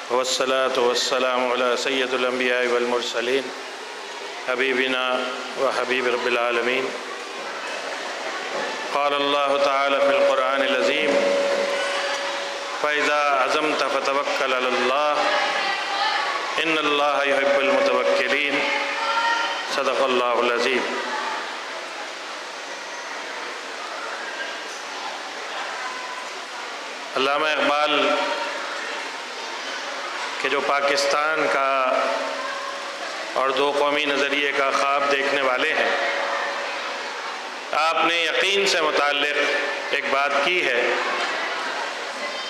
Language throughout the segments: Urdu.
والصلاة والسلام على سید الانبیاء والمرسلین حبیبنا وحبیب رب العالمین قال اللہ تعالی فی القرآن العظیم فإذا عزمت فتوکل علی اللہ ان اللہ یحب المتوکلین صدق اللہ العظیم۔ علامہ اقبال کہ جو پاکستان کا اور دو قومی نظریے کا خواب دیکھنے والے ہیں، آپ نے یقین سے متعلق ایک بات کی ہے،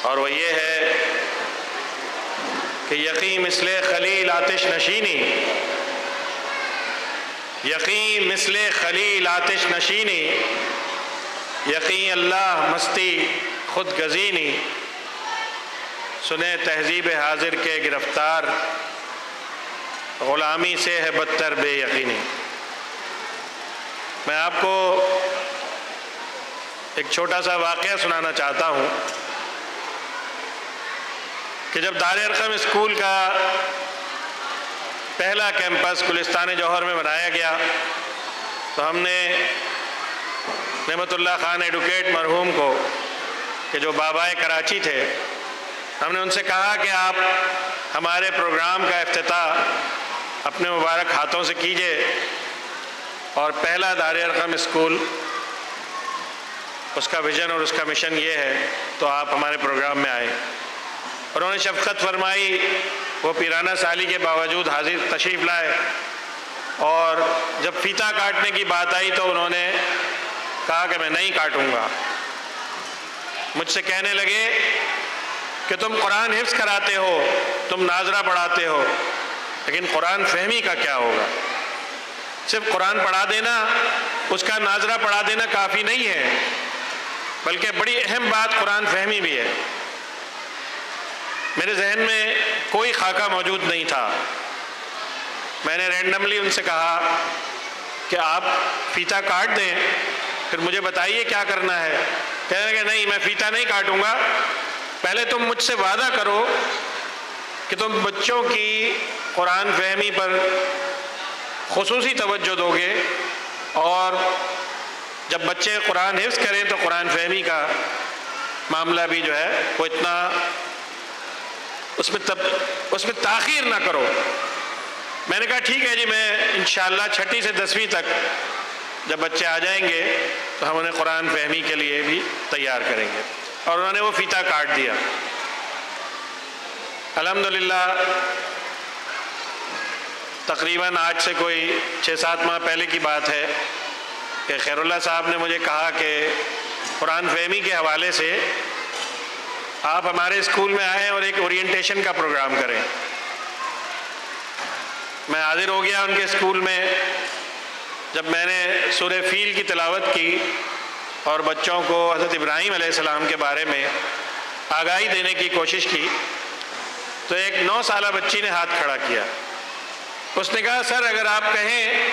اور وہ یہ ہے کہ یقین مثل خلیل آتش نشینی، یقین مثل خلیل آتش نشینی، یقین اللہ مستی خود گزینی، سنے تہذیب حاضر کے گرفتار، غلامی سے ہے بدتر بے یقینی۔ میں آپ کو ایک چھوٹا سا واقعہ سنانا چاہتا ہوں کہ جب دار ارقم اسکول کا پہلا کیمپس گلستان جوہر میں بنایا گیا تو ہم نے نعمت اللہ خان ایڈوکیٹ مرحوم کو کہ جو بابائے کراچی تھے، ہم نے ان سے کہا کہ آپ ہمارے پروگرام کا افتتاح اپنے مبارک ہاتھوں سے کیجئے، اور پہلا دار ارقم اسکول اس کا ویژن اور اس کا مشن یہ ہے، تو آپ ہمارے پروگرام میں آئیں۔ انہوں نے شفقت فرمائی، وہ پیرانہ سالی کے باوجود حاضر تشریف لائے، اور جب فیتہ کاٹنے کی بات آئی تو انہوں نے کہا کہ میں نہیں کاٹوں گا۔ مجھ سے کہنے لگے کہ تم قرآن حفظ کراتے ہو، تم ناظرہ پڑھاتے ہو، لیکن قرآن فہمی کا کیا ہوگا؟ صرف قرآن پڑھا دینا، اس کا ناظرہ پڑھا دینا کافی نہیں ہے، بلکہ بڑی اہم بات قرآن فہمی بھی ہے۔ میرے ذہن میں کوئی خاکہ موجود نہیں تھا۔ میں نے رینڈملی ان سے کہا کہ آپ فیتہ کاٹ دیں، پھر مجھے بتائیے کیا کرنا ہے۔ کہنے لگے نہیں، میں فیتہ نہیں کاٹوں گا، پہلے تم مجھ سے وعدہ کرو کہ تم بچوں کی قرآن فہمی پر خصوصی توجہ دو گے، اور جب بچے قرآن حفظ کریں تو قرآن فہمی کا معاملہ بھی جو ہے وہ اتنا اس میں تاخیر نہ کرو۔ میں نے کہا ٹھیک ہے جی، میں انشاءاللہ 6 سے 10ویں تک جب بچے آ جائیں گے تو ہم انہیں قرآن فہمی کے لیے بھی تیار کریں گے، اور انہوں نے وہ فیتہ کاٹ دیا۔ الحمدللہ تقریباً آج سے کوئی 6-7 ماہ پہلے کی بات ہے کہ خیر اللہ صاحب نے مجھے کہا کہ قرآن فہمی کے حوالے سے آپ ہمارے اسکول میں آئیں اور ایک اورینٹیشن کا پروگرام کریں۔ میں حاضر ہو گیا ان کے اسکول میں۔ جب میں نے سورہ فیل کی تلاوت کی اور بچوں کو حضرت ابراہیم علیہ السلام کے بارے میں آگاہی دینے کی کوشش کی تو ایک 9 سالہ بچی نے ہاتھ کھڑا کیا۔ اس نے کہا سر اگر آپ کہیں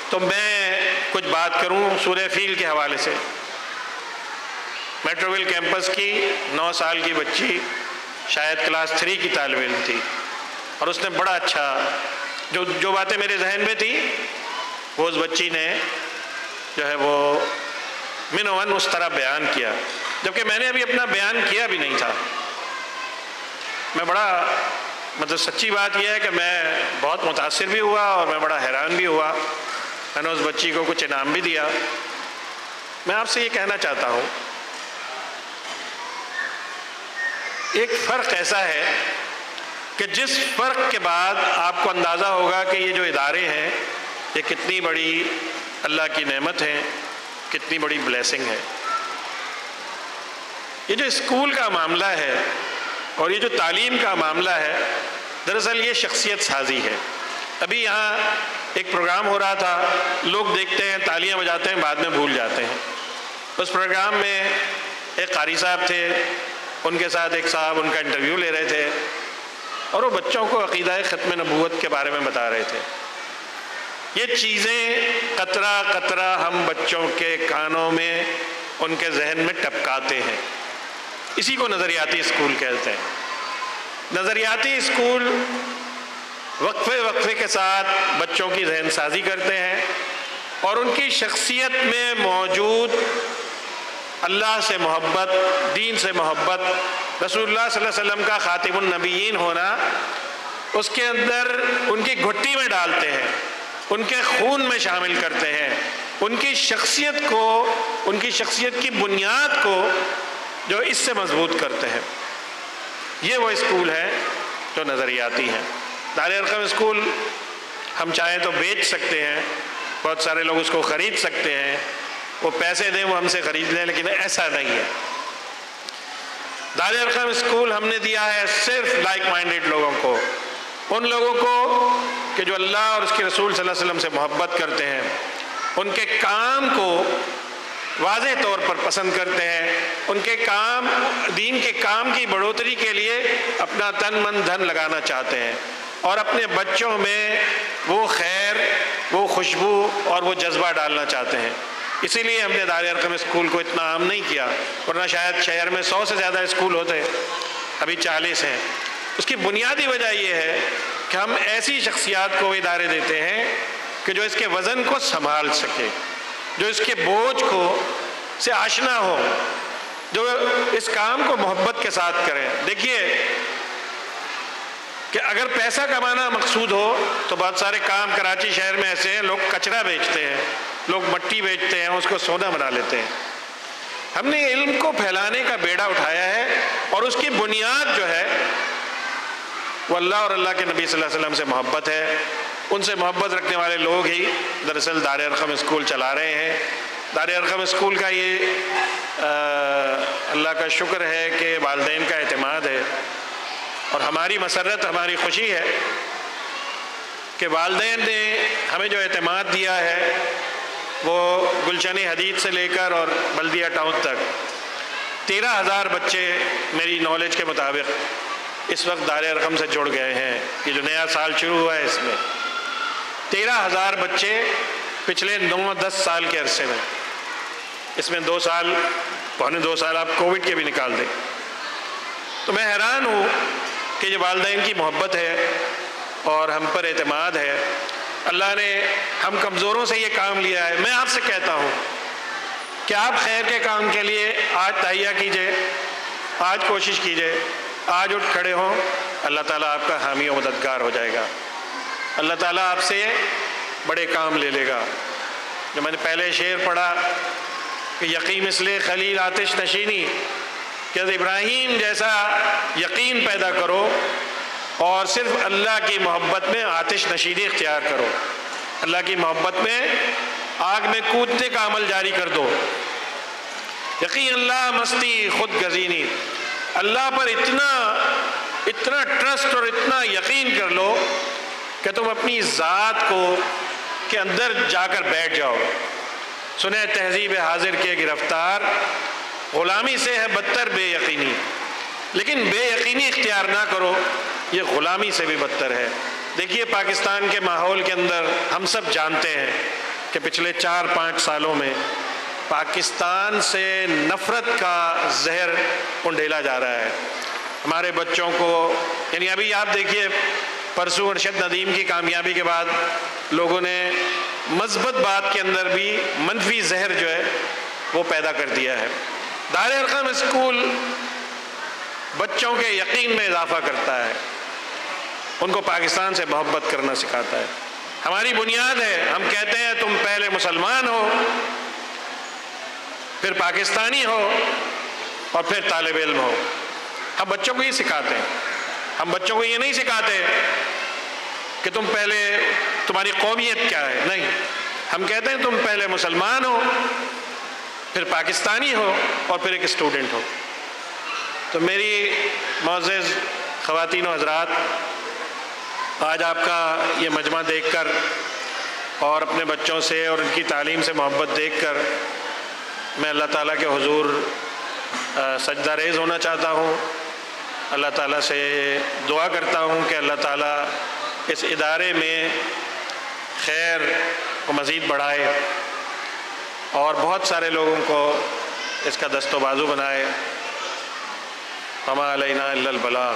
تو میں کچھ بات کروں سورہ فیل کے حوالے سے۔ میٹروول کیمپس کی 9 سال کی بچی، شاید کلاس 3 کی طالب علم تھی، اور اس نے بڑا اچھا جو باتیں میرے ذہن میں تھی وہ اس بچی نے جو ہے وہ من و من اس طرح بیان کیا، جبکہ میں نے ابھی اپنا بیان کیا بھی نہیں تھا۔ میں بڑا سچی بات یہ ہے کہ میں بہت متاثر بھی ہوا اور میں بڑا حیران بھی ہوا۔ میں نے اس بچی کو کچھ انعام بھی دیا۔ میں آپ سے یہ کہنا چاہتا ہوں، ایک فرق ایسا ہے کہ جس فرق کے بعد آپ کو اندازہ ہوگا کہ یہ جو ادارے ہیں یہ کتنی بڑی اللہ کی نعمت ہے، کتنی بڑی بلیسنگ ہے۔ یہ جو اسکول کا معاملہ ہے اور یہ جو تعلیم کا معاملہ ہے، دراصل یہ شخصیت سازی ہے۔ ابھی یہاں ایک پروگرام ہو رہا تھا، لوگ دیکھتے ہیں، تالیاں بجاتے ہیں، بعد میں بھول جاتے ہیں۔ اس پروگرام میں ایک قاری صاحب تھے، ان کے ساتھ ایک صاحب ان کا انٹرویو لے رہے تھے، اور وہ بچوں کو عقیدہ ختم نبوت کے بارے میں بتا رہے تھے۔ یہ چیزیں قطرہ قطرہ ہم بچوں کے کانوں میں، ان کے ذہن میں ٹپکاتے ہیں، اسی کو نظریاتی اسکول کہتے ہیں۔ نظریاتی اسکول وقفے وقفے کے ساتھ بچوں کی ذہن سازی کرتے ہیں اور ان کی شخصیت میں موجود اللہ سے محبت، دین سے محبت، رسول اللہ صلی اللہ علیہ وسلم کا خاتم النبیین ہونا اس کے اندر ان کی گھٹی میں ڈالتے ہیں، ان کے خون میں شامل کرتے ہیں، ان کی شخصیت کو، ان کی شخصیت کی بنیاد کو جو اس سے مضبوط کرتے ہیں۔ یہ وہ اسکول ہے جو نظریاتی ہیں۔ دار ارقم اسکول ہم چاہیں تو بیچ سکتے ہیں، بہت سارے لوگ اس کو خرید سکتے ہیں، وہ پیسے دیں وہ ہم سے خرید لیں، لیکن ایسا نہیں ہے۔ دار ارقم اسکول ہم نے دیا ہے صرف لائک مائنڈڈ لوگوں کو، ان لوگوں کو کہ جو اللہ اور اس کے رسول صلی اللہ علیہ وسلم سے محبت کرتے ہیں، ان کے کام کو واضح طور پر پسند کرتے ہیں، ان کے کام، دین کے کام کی بڑھوتری کے لیے اپنا تن من دھن لگانا چاہتے ہیں اور اپنے بچوں میں وہ خیر، وہ خوشبو اور وہ جذبہ ڈالنا چاہتے ہیں۔ اسی لیے ہم نے دار ارقم اسکول کو اتنا عام نہیں کیا، ورنہ شاید شہر میں 100 سے زیادہ اسکول ہوتے، ابھی 40 ہیں۔ اس کی بنیادی وجہ یہ ہے کہ ہم ایسی شخصیات کو ادارے دیتے ہیں کہ جو اس کے وزن کو سنبھال سکے، جو اس کے بوجھ کو سے آشنا ہو، جو اس کام کو محبت کے ساتھ کریں۔ دیکھیے کہ اگر پیسہ کمانا مقصود ہو تو بہت سارے کام کراچی شہر میں ایسے ہیں، لوگ کچرا بیچتے ہیں، لوگ مٹی بیچتے ہیں، اس کو سونا بنا لیتے ہیں۔ ہم نے علم کو پھیلانے کا بیڑا اٹھایا ہے اور اس کی بنیاد جو ہے وہ اللہ اور اللہ کے نبی صلی اللہ علیہ وسلم سے محبت ہے۔ ان سے محبت رکھنے والے لوگ ہی دراصل دار ارقم اسکول چلا رہے ہیں۔ دار ارقم اسکول کا یہ اللہ کا شکر ہے کہ والدین کا اعتماد ہے اور ہماری مسرت، ہماری خوشی ہے کہ والدین نے ہمیں جو اعتماد دیا ہے وہ گلشن حدید سے لے کر اور بلدیہ ٹاؤن تک 13,000 بچے میری نالج کے مطابق اس وقت دار ارقم سے جڑ گئے ہیں۔ یہ جو نیا سال شروع ہوا ہے اس میں 13,000 بچے پچھلے 9-10 سال کے عرصے میں، اس میں 2 سال، پونے 2 سال آپ کووڈ کے بھی نکال دیں، تو میں حیران ہوں کہ یہ والدین کی محبت ہے اور ہم پر اعتماد ہے۔ اللہ نے ہم کمزوروں سے یہ کام لیا ہے۔ میں آپ سے کہتا ہوں کہ آپ خیر کے کام کے لیے آج تہیہ کیجئے، آج کوشش کیجئے، آج اٹھ کھڑے ہوں، اللہ تعالیٰ آپ کا حامی و مددگار ہو جائے گا۔ اللہ تعالیٰ آپ سے بڑے کام لے لے گا۔ جو میں نے پہلے شعر پڑھا کہ یقین مثل خلیل آتش نشینی، کہ ابراہیم جیسا یقین پیدا کرو اور صرف اللہ کی محبت میں آتش نشینی اختیار کرو، اللہ کی محبت میں آگ میں کودنے کا عمل جاری کر دو۔ یقین اللہ مستی خود گزینی، اللہ پر اتنا ٹرسٹ اور اتنا یقین کر لو کہ تم اپنی ذات کو کے اندر جا کر بیٹھ جاؤ۔ سنیں تہذیب حاضر کے گرفتار، غلامی سے ہے بدتر بے یقینی، لیکن بے یقینی اختیار نہ کرو، یہ غلامی سے بھی بدتر ہے۔ دیکھیے پاکستان کے ماحول کے اندر ہم سب جانتے ہیں کہ پچھلے 4-5 سالوں میں پاکستان سے نفرت کا زہر انڈیلا جا رہا ہے۔ ہمارے بچوں کو، یعنی ابھی آپ دیکھیے پرسوں ارشد ندیم کی کامیابی کے بعد لوگوں نے مثبت بات کے اندر بھی منفی زہر جو ہے وہ پیدا کر دیا ہے۔ دار ارقم اسکول بچوں کے یقین میں اضافہ کرتا ہے، ان کو پاکستان سے محبت کرنا سکھاتا ہے۔ ہماری بنیاد ہے، ہم کہتے ہیں تم پہلے مسلمان ہو، پھر پاکستانی ہو اور پھر طالب علم ہو۔ ہم بچوں کو یہ سکھاتے ہیں، ہم بچوں کو یہ نہیں سکھاتے کہ تم پہلے تمہاری قومیت کیا ہے، نہیں، ہم کہتے ہیں تم پہلے مسلمان ہو، پھر پاکستانی ہو اور پھر ایک اسٹوڈنٹ ہو۔ تو میری معزز خواتین و حضرات، آج آپ کا یہ مجمع دیکھ کر اور اپنے بچوں سے اور ان کی تعلیم سے محبت دیکھ کر میں اللہ تعالیٰ کے حضور سجدہ ریز ہونا چاہتا ہوں۔ اللہ تعالیٰ سے دعا کرتا ہوں کہ اللہ تعالیٰ اس ادارے میں خیر کو مزید بڑھائے اور بہت سارے لوگوں کو اس کا دست و بازو بنائے۔ وما علینا الا البلاغ۔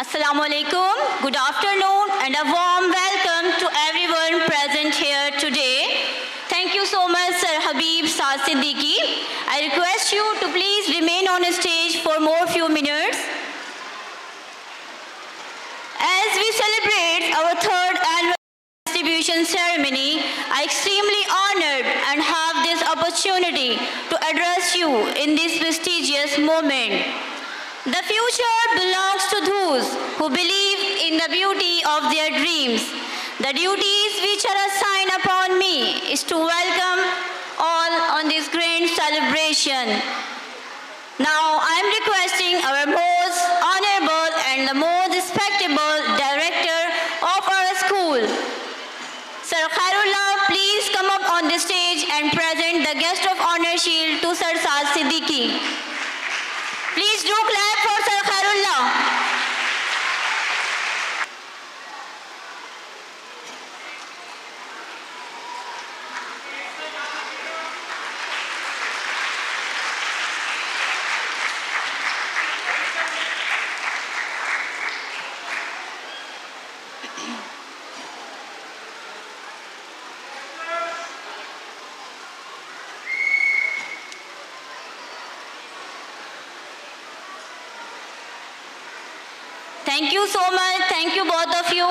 Assalamu alaikum, good afternoon and a warm welcome to everyone present here today. Thank you so much Sir Habib Saad Siddiqui. I request you to please remain on stage for more few minutes. As we celebrate our third annual distribution ceremony, I am extremely honored and have this opportunity to address you in this prestigious moment. The future belongs to those who believe in the beauty of their dreams. The duties which are assigned upon me is to welcome all on this grand celebration. Now I am requesting our most honorable and the most respectable director of our school, Sir Khairullah, please come up on the stage and present the guest of honor shield to Sir Saad Siddiqui. Please do clap for Sir Khairullah. Thank you so much. Thank you both of you.